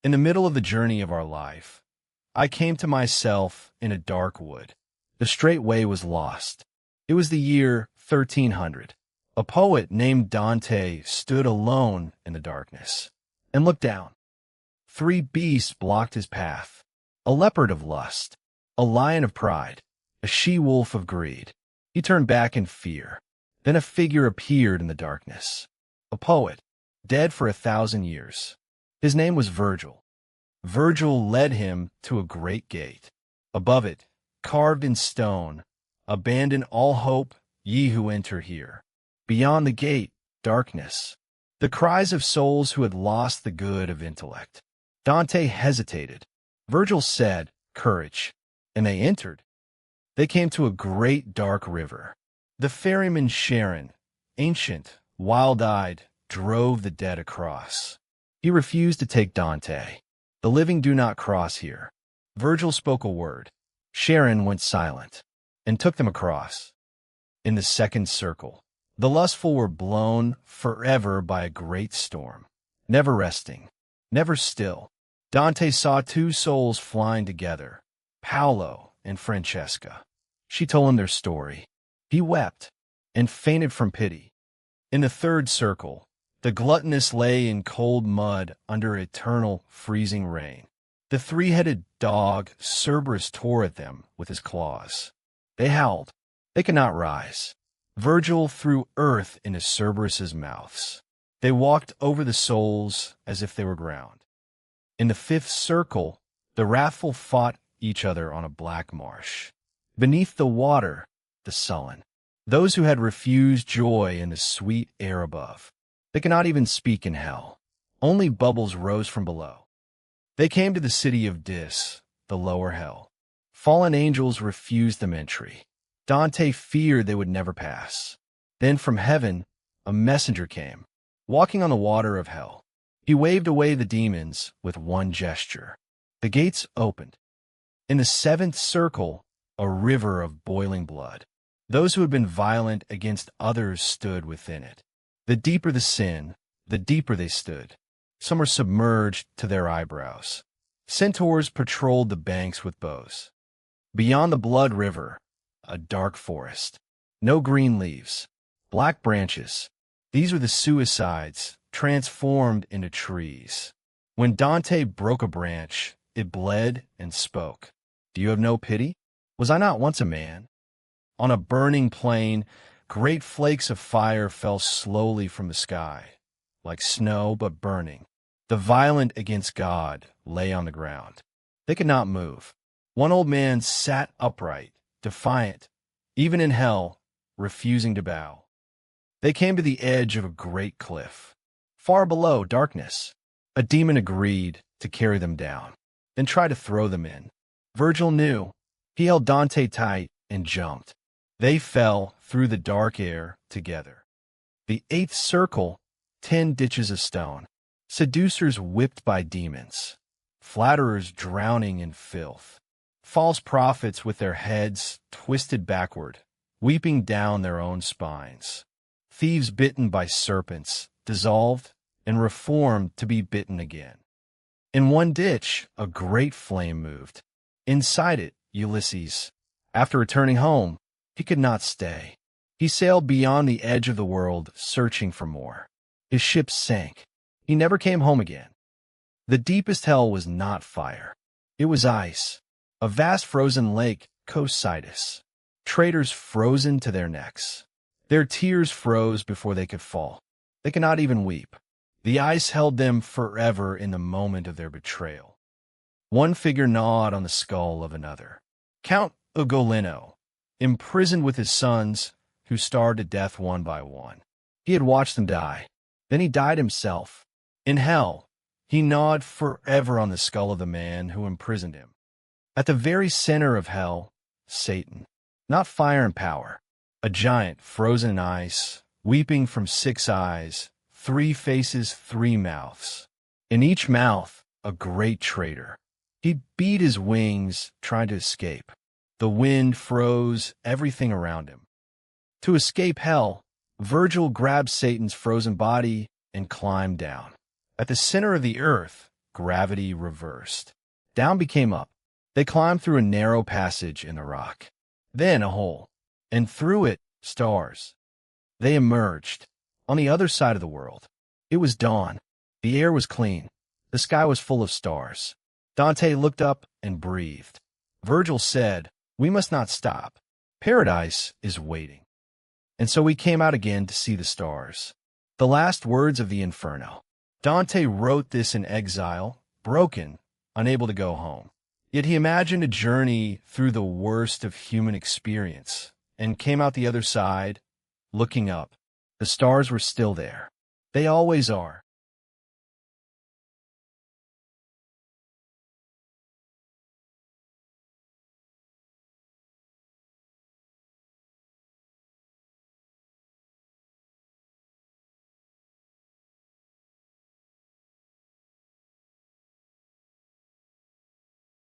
In the middle of the journey of our life, I came to myself in a dark wood. The straight way was lost. It was the year 1300. A poet named Dante stood alone in the darkness and looked down. Three beasts blocked his path: a leopard of lust, a lion of pride, a she-wolf of greed. He turned back in fear. Then a figure appeared in the darkness, a poet, dead for 1,000 years. His name was Virgil. Virgil led him to a great gate. Above it, carved in stone, "Abandon all hope, ye who enter here." Beyond the gate, darkness. The cries of souls who had lost the good of intellect. Dante hesitated. Virgil said, "Courage," and they entered. They came to a great dark river. The ferryman Charon, ancient, wild-eyed, drove the dead across. He refused to take Dante. "The living do not cross here." Virgil spoke a word. Charon went silent and took them across. In the second circle, the lustful were blown forever by a great storm, never resting, never still. Dante saw two souls flying together, Paolo and Francesca. She told him their story. He wept and fainted from pity. In the third circle, the gluttonous lay in cold mud under eternal freezing rain. The three-headed dog Cerberus tore at them with his claws. They howled. They could not rise. Virgil threw earth into Cerberus's mouths. They walked over the souls as if they were ground. In the fifth circle, the wrathful fought each other on a black marsh. Beneath the water, the sullen, those who had refused joy in the sweet air above. They could not even speak in hell. Only bubbles rose from below. They came to the city of Dis, the lower hell. Fallen angels refused them entry. Dante feared they would never pass. Then from heaven, a messenger came, walking on the water of hell. He waved away the demons with one gesture. The gates opened. In the seventh circle, a river of boiling blood. Those who had been violent against others stood within it. The deeper the sin, the deeper they stood. Some were submerged to their eyebrows. Centaurs patrolled the banks with bows. Beyond the blood river, a dark forest. No green leaves, black branches. These were the suicides, transformed into trees. When Dante broke a branch, it bled and spoke. "Do you have no pity? Was I not once a man?" On a burning plain, great flakes of fire fell slowly from the sky, like snow but burning. The violent against God lay on the ground. They could not move. One old man sat upright, defiant, even in hell, refusing to bow. They came to the edge of a great cliff. Far below, darkness. A demon agreed to carry them down, then try to throw them in. Virgil knew. He held Dante tight and jumped. They fell through the dark air together. The eighth circle, 10 ditches of stone. Seducers whipped by demons. Flatterers drowning in filth. False prophets with their heads twisted backward, weeping down their own spines. Thieves bitten by serpents, dissolved and reformed to be bitten again. In one ditch, a great flame moved. Inside it, Ulysses, after returning home, he could not stay. He sailed beyond the edge of the world, searching for more. His ship sank. He never came home again. The deepest hell was not fire. It was ice. A vast frozen lake, Cocytus. Traitors frozen to their necks. Their tears froze before they could fall. They could not even weep. The ice held them forever in the moment of their betrayal. One figure gnawed on the skull of another. Count Ugolino, imprisoned with his sons, who starved to death one by one. He had watched them die. Then he died himself. In hell, he gnawed forever on the skull of the man who imprisoned him. At the very center of hell, Satan, not fire and power, a giant frozen in ice, weeping from 6 eyes, 3 faces, 3 mouths. In each mouth, a great traitor. He beat his wings, trying to escape. The wind froze everything around him. To escape hell, Virgil grabbed Satan's frozen body and climbed down. At the center of the earth, gravity reversed. Down became up. They climbed through a narrow passage in the rock. Then a hole. And through it, stars. They emerged. On the other side of the world. It was dawn. The air was clean. The sky was full of stars. Dante looked up and breathed. Virgil said, "We must not stop. Paradise is waiting." And so we came out again to see the stars. The last words of the Inferno. Dante wrote this in exile, broken, unable to go home. Yet he imagined a journey through the worst of human experience, and came out the other side, looking up. The stars were still there. They always are.